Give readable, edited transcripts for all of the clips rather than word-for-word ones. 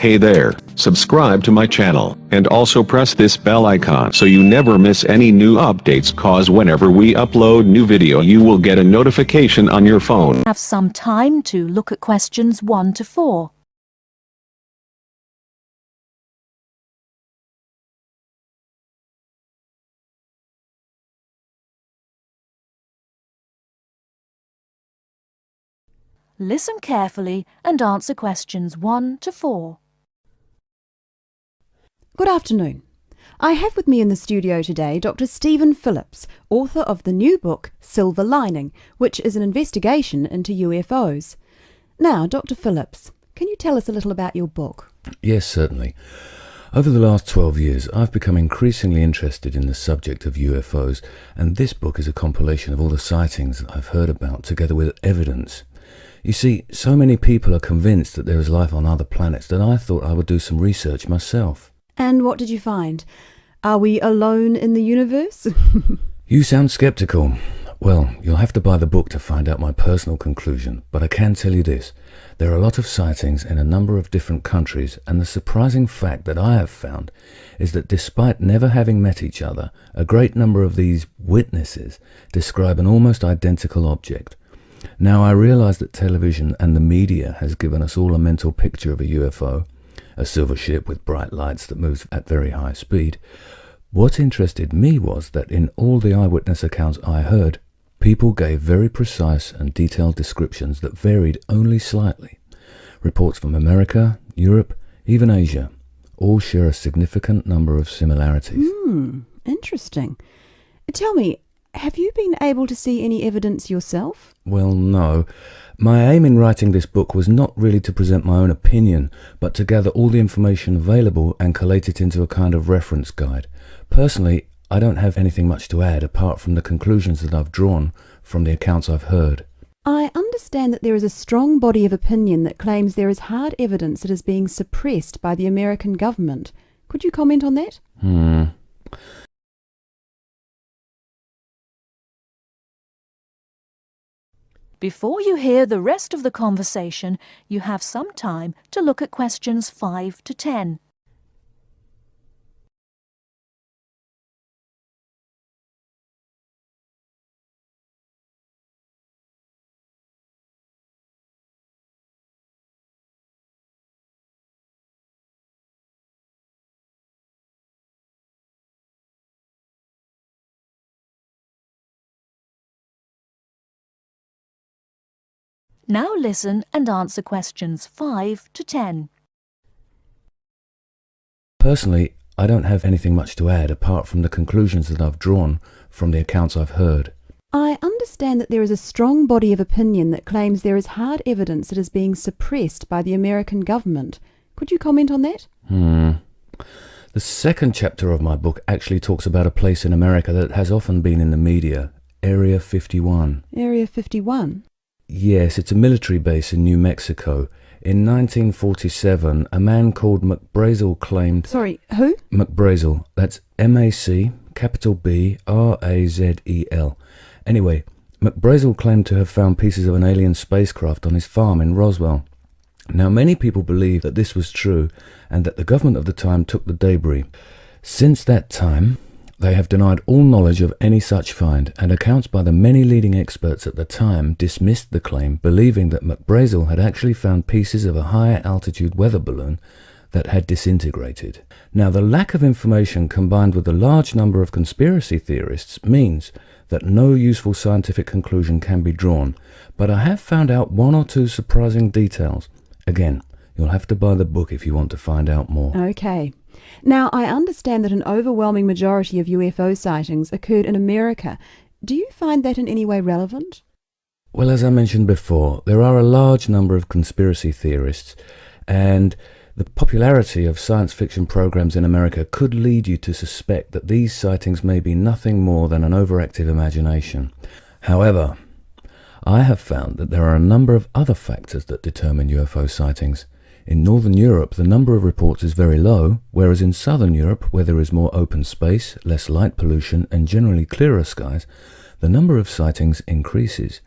Hey there, subscribe to my channel, and also press this bell icon so you never miss any new updates, cause whenever we upload new video you will get a notification on your phone. Have some time to look at questions 1 to 4. Listen carefully and answer questions 1 to 4. Good afternoon. I have with me in the studio today Dr. Stephen Phillips, author of the new book Silver Lining, which is an investigation into UFOs. Now, Dr. Phillips, can you tell us a little about your book? Yes, certainly. Over the last 12 years, I've become increasingly interested in the subject of UFOs, and this book is a compilation of all the sightings that I've heard about, together with evidence. You see, so many people are convinced that there is life on other planets that I thought I would do some research myself. And what did you find? Are we alone in the universe? You sound skeptical. Well, you'll have to buy the book to find out my personal conclusion, but I can tell you this. There are a lot of sightings in a number of different countries, and the surprising fact that I have found is that despite never having met each other, a great number of these witnesses describe an almost identical object. Now, I realize that television and the media has given us all a mental picture of a UFO, a silver ship with bright lights that moves at very high speed. What interested me was that in all the eyewitness accounts I heard, people gave very precise and detailed descriptions that varied only slightly. Reports from America, Europe, even Asia, all share a significant number of similarities. Interesting. Tell me, have you been able to see any evidence yourself? Well, no. My aim in writing this book was not really to present my own opinion, but to gather all the information available and collate it into a kind of reference guide. Personally, I don't have anything much to add apart from the conclusions that I've drawn from the accounts I've heard. I understand that there is a strong body of opinion that claims there is hard evidence that is being suppressed by the American government. Could you comment on that? Before you hear the rest of the conversation, you have some time to look at questions 5 to 10. Now listen and answer questions 5 to 10. Personally, I don't have anything much to add apart from the conclusions that I've drawn from the accounts I've heard. I understand that there is a strong body of opinion that claims there is hard evidence that is being suppressed by the American government. Could you comment on that? The second chapter of my book actually talks about a place in America that has often been in the media, Area 51. Area 51? Yes, it's a military base in New Mexico. In 1947, a man called McBrazel claimed... Sorry, who? McBrazel. That's M-A-C, capital B, R-A-Z-E-L. Anyway, McBrazel claimed to have found pieces of an alien spacecraft on his farm in Roswell. Now, many people believe that this was true and that the government of the time took the debris. Since that time, they have denied all knowledge of any such find, and accounts by the many leading experts at the time dismissed the claim, believing that McBrazel had actually found pieces of a higher altitude weather balloon that had disintegrated. Now, the lack of information combined with the large number of conspiracy theorists means that no useful scientific conclusion can be drawn, but I have found out one or two surprising details. Again, you'll have to buy the book if you want to find out more. Okay. Now, I understand that an overwhelming majority of UFO sightings occurred in America. Do you find that in any way relevant? Well, as I mentioned before, there are a large number of conspiracy theorists, and the popularity of science fiction programs in America could lead you to suspect that these sightings may be nothing more than an overactive imagination. However, I have found that there are a number of other factors that determine UFO sightings. In Northern Europe, the number of reports is very low, whereas in Southern Europe, where there is more open space, less light pollution, and generally clearer skies, the number of sightings increases.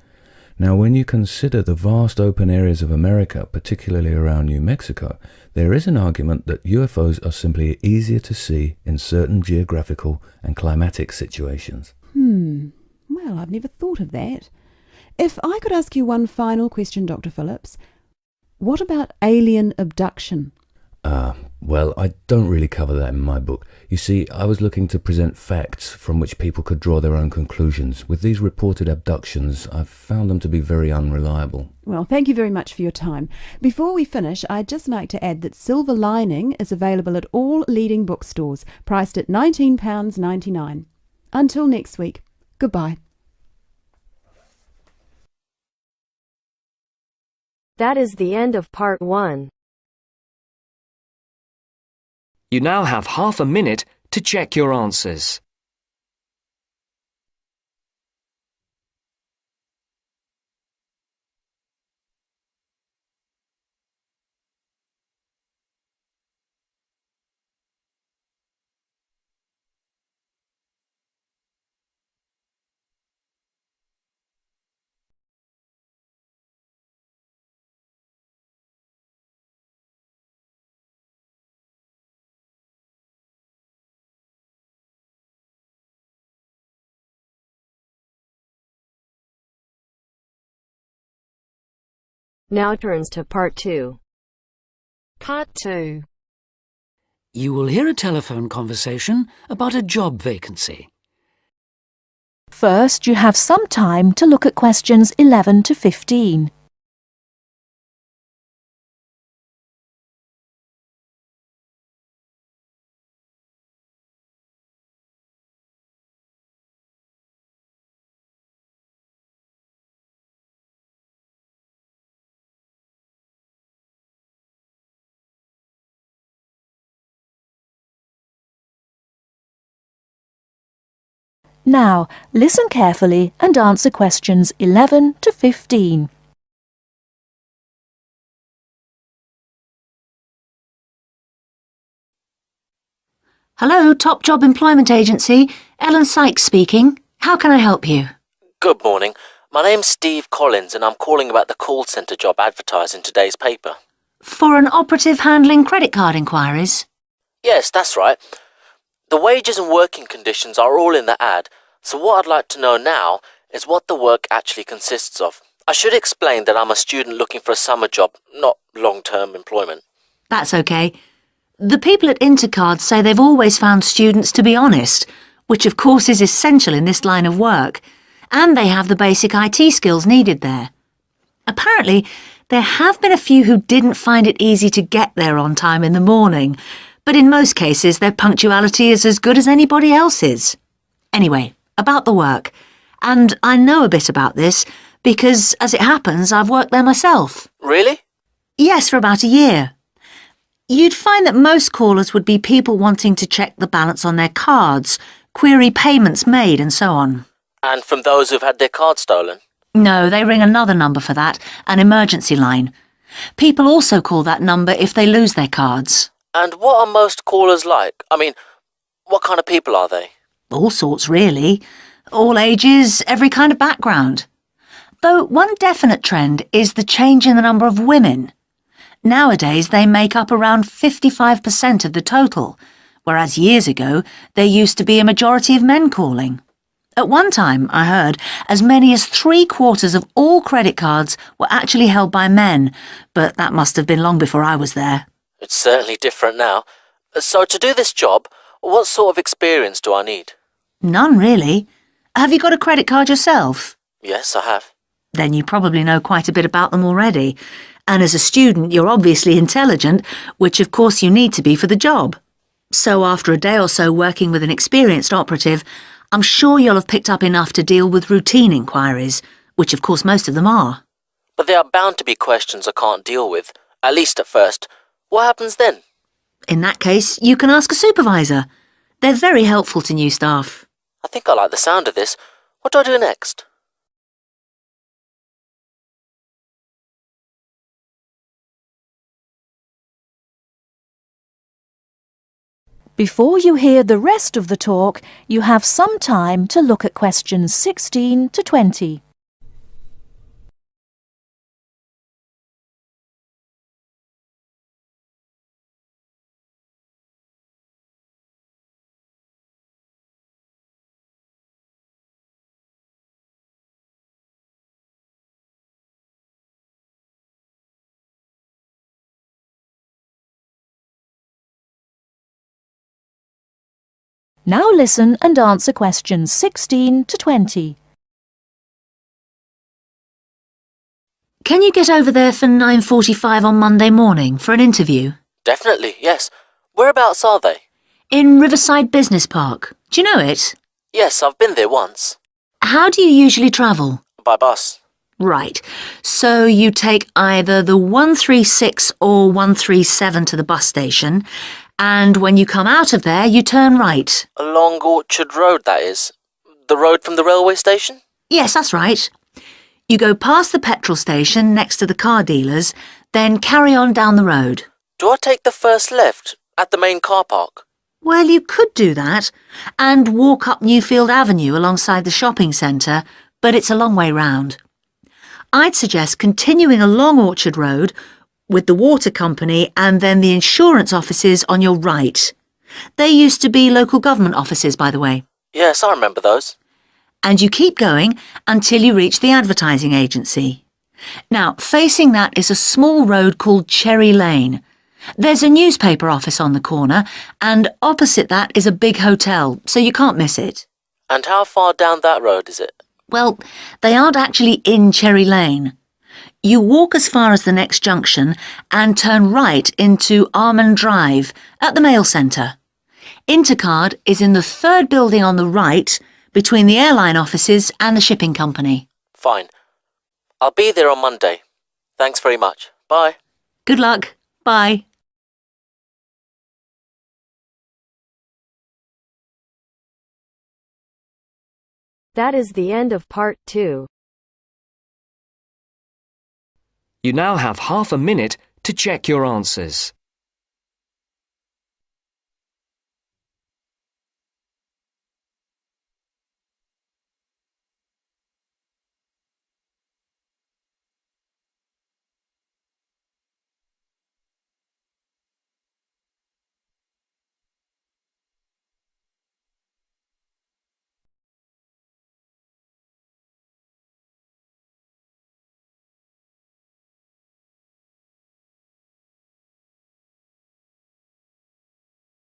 Now, when you consider the vast open areas of America, particularly around New Mexico, there is an argument that UFOs are simply easier to see in certain geographical and climatic situations. Well, I've never thought of that. If I could ask you one final question, Dr. Phillips, what about alien abduction? Well, I don't really cover that in my book. You see, I was looking to present facts from which people could draw their own conclusions. With these reported abductions, I've found them to be very unreliable. Well, thank you very much for your time. Before we finish, I'd just like to add that Silver Lining is available at all leading bookstores, priced at £19.99. Until next week, goodbye. That is the end of part 1. You now have half a minute to check your answers. Now turns to part 2. Part 2. You will hear a telephone conversation about a job vacancy. First, you have some time to look at questions 11 to 15. Now, listen carefully and answer questions 11 to 15. Hello, Top Job Employment Agency. Ellen Sykes speaking. How can I help you? Good morning. My name's Steve Collins and I'm calling about the call centre job advertised in today's paper. For an operative handling credit card inquiries? Yes, that's right. The wages and working conditions are all in the ad, so what I'd like to know now is what the work actually consists of. I should explain that I'm a student looking for a summer job, not long-term employment. That's okay. The people at Intercard say they've always found students to be honest, which of course is essential in this line of work, and they have the basic IT skills needed there. Apparently, there have been a few who didn't find it easy to get there on time in the morning, but in most cases their punctuality is as good as anybody else's. Anyway, about the work. And I know a bit about this because, as it happens, I've worked there myself. Really? Yes, for about a year. You'd find that most callers would be people wanting to check the balance on their cards, query payments made and so on. And from those who've had their card stolen? No, they ring another number for that, an emergency line. People also call that number if they lose their cards. And what are most callers like? I mean, what kind of people are they? All sorts, really. All ages, every kind of background. Though one definite trend is the change in the number of women. Nowadays, they make up around 55% of the total, whereas years ago, there used to be a majority of men calling. At one time, I heard, as many as 3/4 of all credit cards were actually held by men, but that must have been long before I was there. It's certainly different now. So to do this job, what sort of experience do I need? None, really. Have you got a credit card yourself? Yes, I have. Then you probably know quite a bit about them already. And as a student, you're obviously intelligent, which of course you need to be for the job. So after a day or so working with an experienced operative, I'm sure you'll have picked up enough to deal with routine inquiries, which of course most of them are. But there are bound to be questions I can't deal with, at least at first. What happens then? In that case, you can ask a supervisor. They're very helpful to new staff. I think I like the sound of this. What do I do next? Before you hear the rest of the talk, you have some time to look at questions 16 to 20. Now listen and answer questions 16 to 20. Can you get over there for 9:45 on Monday morning for an interview? Definitely, yes. Whereabouts are they? In Riverside Business Park. Do you know it? Yes, I've been there once. How do you usually travel? By bus. Right. So you take either the 136 or 137 to the bus station, and when you come out of there, you turn right. Along Orchard Road, that is. The road from the railway station? Yes, that's right. You go past the petrol station next to the car dealers, then carry on down the road. Do I take the first left at the main car park? Well, you could do that, and walk up Newfield Avenue alongside the shopping centre, but it's a long way round. I'd suggest continuing along Orchard Road with the water company and then the insurance offices on your right. They used to be local government offices, by the way. Yes, I remember those. And you keep going until you reach the advertising agency. Now, facing that is a small road called Cherry Lane. There's a newspaper office on the corner, and opposite that is a big hotel, so you can't miss it. And how far down that road is it? Well, they aren't actually in Cherry Lane. You walk as far as the next junction and turn right into Armand Drive at the mail centre. Intercard is in the third building on the right, between the airline offices and the shipping company. Fine. I'll be there on Monday. Thanks very much. Bye. Good luck. Bye. That is the end of part 2. You now have half a minute to check your answers.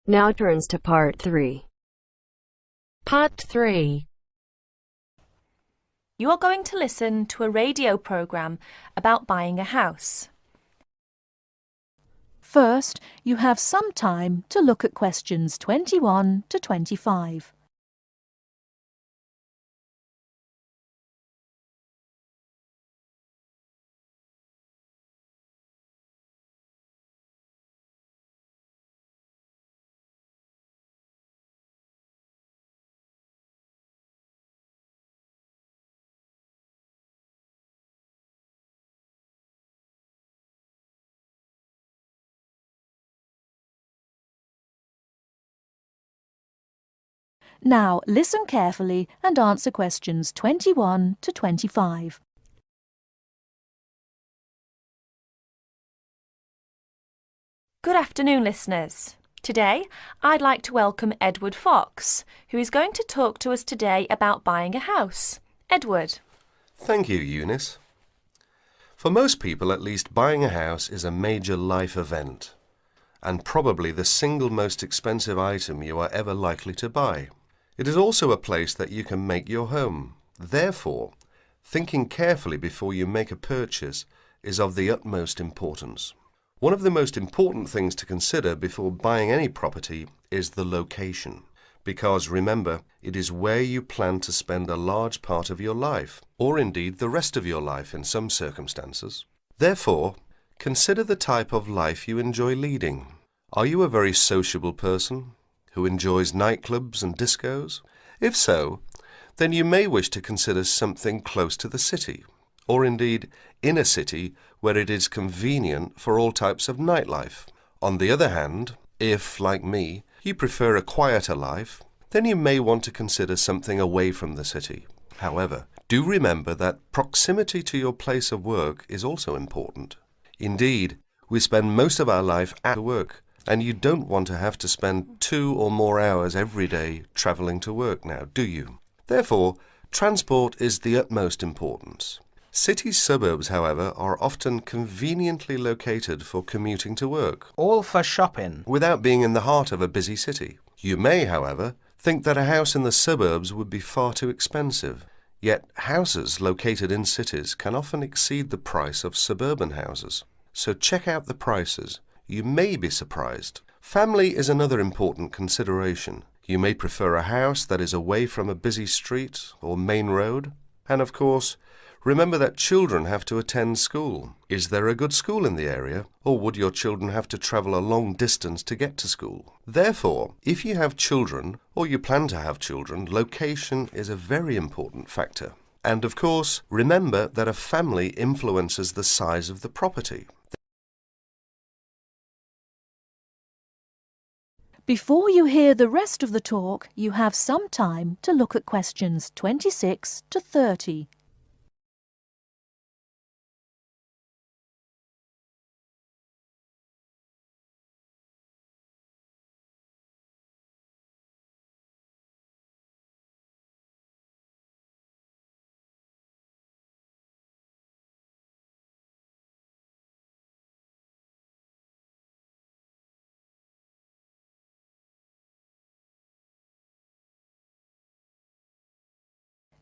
Now turns to part 3. Part 3. You are going to listen to a radio programme about buying a house. First, you have some time to look at questions 21 to 25. Now, listen carefully and answer questions 21 to 25. Good afternoon, listeners. Today, I'd like to welcome Edward Fox, who is going to talk to us today about buying a house. Edward. Thank you, Eunice. For most people, at least, buying a house is a major life event, and probably the single most expensive item you are ever likely to buy. It is also a place that you can make your home. Therefore, thinking carefully before you make a purchase is of the utmost importance. One of the most important things to consider before buying any property is the location. Because remember, it is where you plan to spend a large part of your life, or indeed the rest of your life in some circumstances. Therefore, consider the type of life you enjoy leading. Are you a very sociable person who enjoys nightclubs and discos? If so, then you may wish to consider something close to the city, or indeed in a city where it is convenient for all types of nightlife. On the other hand, if, like me, you prefer a quieter life, then you may want to consider something away from the city. However, do remember that proximity to your place of work is also important. Indeed, we spend most of our life at work, and you don't want to have to spend 2 or more hours every day travelling to work now, do you? Therefore, transport is the utmost importance. City suburbs, however, are often conveniently located for commuting to work. All for shopping. Without being in the heart of a busy city. You may, however, think that a house in the suburbs would be far too expensive. Yet houses located in cities can often exceed the price of suburban houses. So check out the prices. You may be surprised. Family is another important consideration. You may prefer a house that is away from a busy street or main road. And of course, remember that children have to attend school. Is there a good school in the area, or would your children have to travel a long distance to get to school? Therefore, if you have children, or you plan to have children, location is a very important factor. And of course, remember that a family influences the size of the property. Before you hear the rest of the talk, you have some time to look at questions 26 to 30.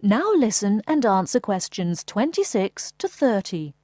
Now listen and answer questions 26 to 30.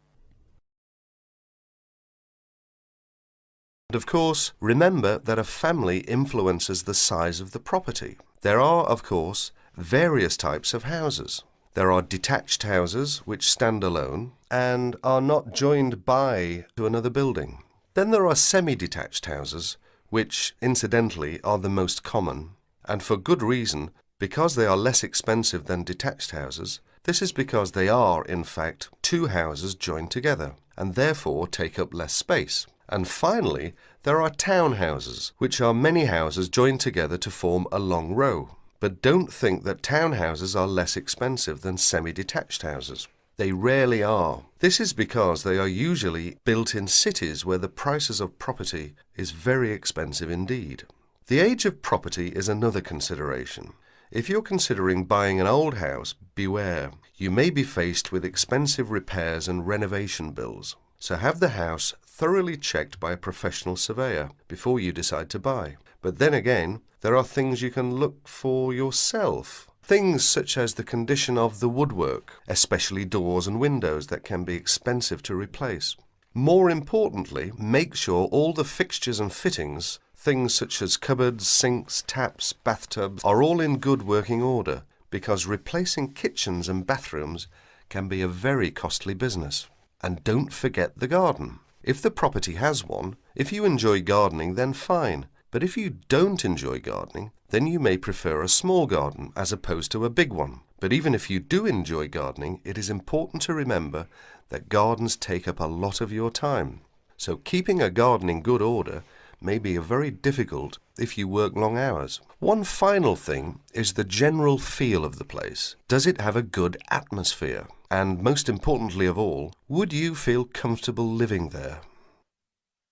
And of course, remember that a family influences the size of the property. There are, of course, various types of houses. There are detached houses which stand alone and are not joined by to another building. Then there are semi-detached houses, which, incidentally, are the most common, and for good reason. Because they are less expensive than detached houses, this is because they are, in fact, two houses joined together, and therefore take up less space. And finally, there are townhouses, which are many houses joined together to form a long row. But don't think that townhouses are less expensive than semi-detached houses. They rarely are. This is because they are usually built in cities where the prices of property is very expensive indeed. The age of property is another consideration. If you're considering buying an old house, beware. You may be faced with expensive repairs and renovation bills. So have the house thoroughly checked by a professional surveyor before you decide to buy. But then again, there are things you can look for yourself. Things such as the condition of the woodwork, especially doors and windows that can be expensive to replace. More importantly, make sure all the fixtures and fittings, things such as cupboards, sinks, taps, bathtubs, are all in good working order, because replacing kitchens and bathrooms can be a very costly business. And don't forget the garden. If the property has one, if you enjoy gardening, then fine. But if you don't enjoy gardening, then you may prefer a small garden as opposed to a big one. But even if you do enjoy gardening, it is important to remember that gardens take up a lot of your time. So keeping a garden in good order may be very difficult if you work long hours. One final thing is the general feel of the place. Does it have a good atmosphere? And most importantly of all, would you feel comfortable living there?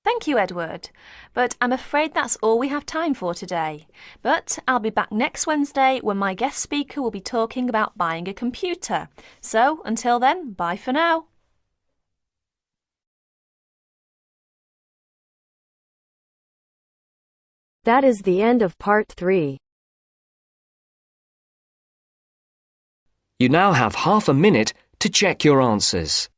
Thank you, Edward. But I'm afraid that's all we have time for today. But I'll be back next Wednesday when my guest speaker will be talking about buying a computer. So until then, bye for now. That is the end of part 3. You now have half a minute to check your answers.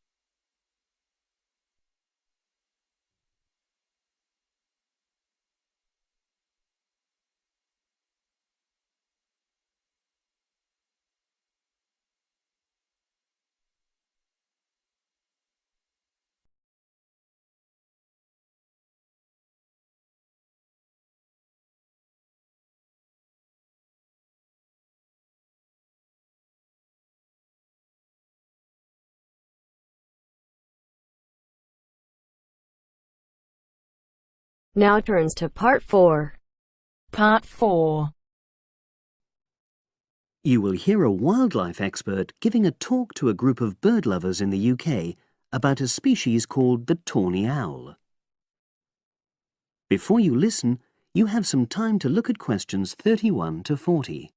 Now turns to part 4. Part 4. You will hear a wildlife expert giving a talk to a group of bird lovers in the UK about a species called the tawny owl. Before you listen, you have some time to look at questions 31 to 40.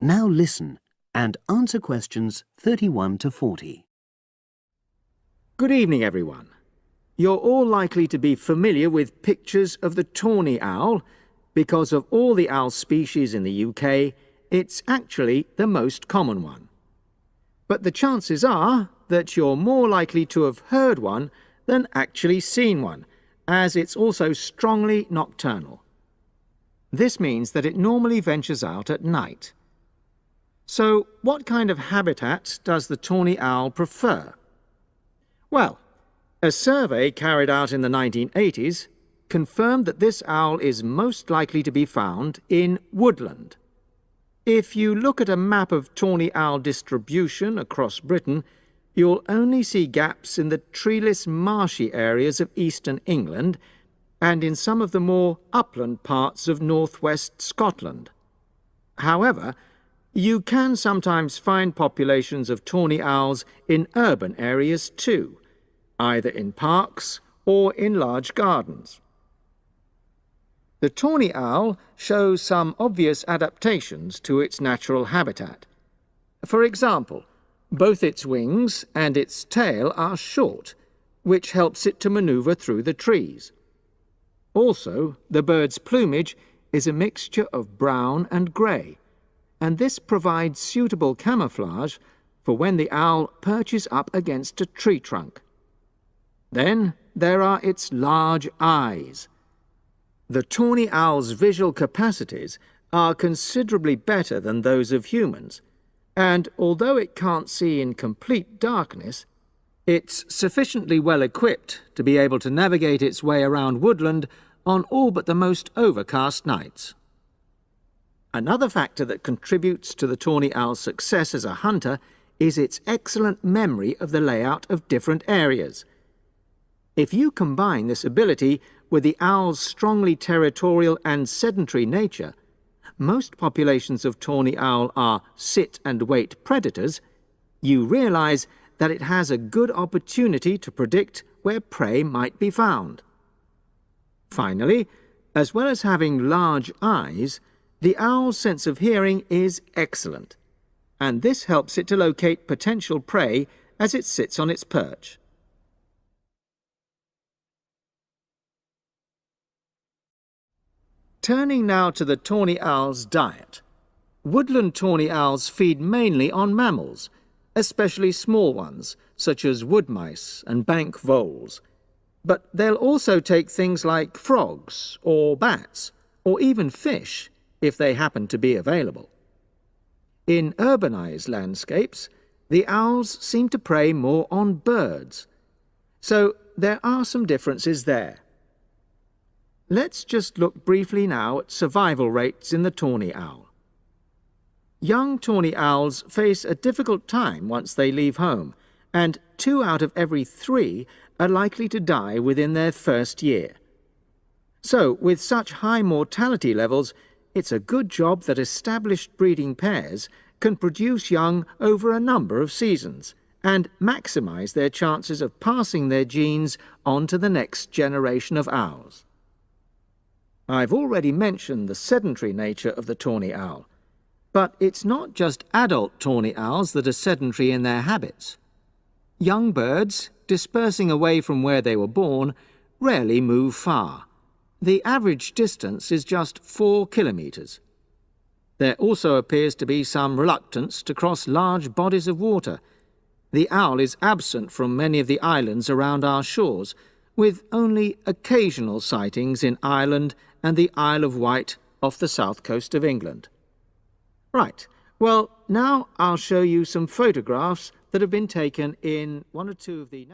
Now listen and answer questions 31 to 40. Good evening, everyone. You're all likely to be familiar with pictures of the tawny owl. Because of all the owl species in the UK, it's actually the most common one. But the chances are that you're more likely to have heard one than actually seen one, as it's also strongly nocturnal. This means that it normally ventures out at night. So, what kind of habitat does the tawny owl prefer? Well, a survey carried out in the 1980s confirmed that this owl is most likely to be found in woodland. If you look at a map of tawny owl distribution across Britain, you'll only see gaps in the treeless marshy areas of eastern England and in some of the more upland parts of northwest Scotland. However, you can sometimes find populations of tawny owls in urban areas too, either in parks or in large gardens. The tawny owl shows some obvious adaptations to its natural habitat. For example, both its wings and its tail are short, which helps it to maneuver through the trees. Also, the bird's plumage is a mixture of brown and grey, and this provides suitable camouflage for when the owl perches up against a tree trunk. Then there are its large eyes. The tawny owl's visual capacities are considerably better than those of humans, and although it can't see in complete darkness, it's sufficiently well equipped to be able to navigate its way around woodland on all but the most overcast nights. Another factor that contributes to the tawny owl's success as a hunter is its excellent memory of the layout of different areas. If you combine this ability with the owl's strongly territorial and sedentary nature, most populations of tawny owl are sit-and-wait predators, you realize that it has a good opportunity to predict where prey might be found. Finally, as well as having large eyes, the owl's sense of hearing is excellent, and this helps it to locate potential prey as it sits on its perch. Turning now to the tawny owl's diet. Woodland tawny owls feed mainly on mammals, especially small ones, such as wood mice and bank voles. But they'll also take things like frogs or bats, or even fish, if they happen to be available. In urbanized landscapes, the owls seem to prey more on birds. So there are some differences there. Let's just look briefly now at survival rates in the tawny owl. Young tawny owls face a difficult time once they leave home, and 2 out of every 3 are likely to die within their first year. So, with such high mortality levels, it's a good job that established breeding pairs can produce young over a number of seasons and maximize their chances of passing their genes on to the next generation of owls. I've already mentioned the sedentary nature of the tawny owl, but it's not just adult tawny owls that are sedentary in their habits. Young birds, dispersing away from where they were born, rarely move far. The average distance is just 4 kilometres. There also appears to be some reluctance to cross large bodies of water. The owl is absent from many of the islands around our shores, with only occasional sightings in Ireland and the Isle of Wight off the south coast of England. Right, well, now I'll show you some photographs that have been taken in 1 or 2 of the...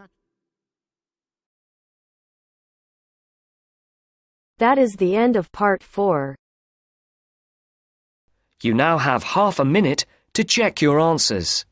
That is the end of part 4. You now have half a minute to check your answers.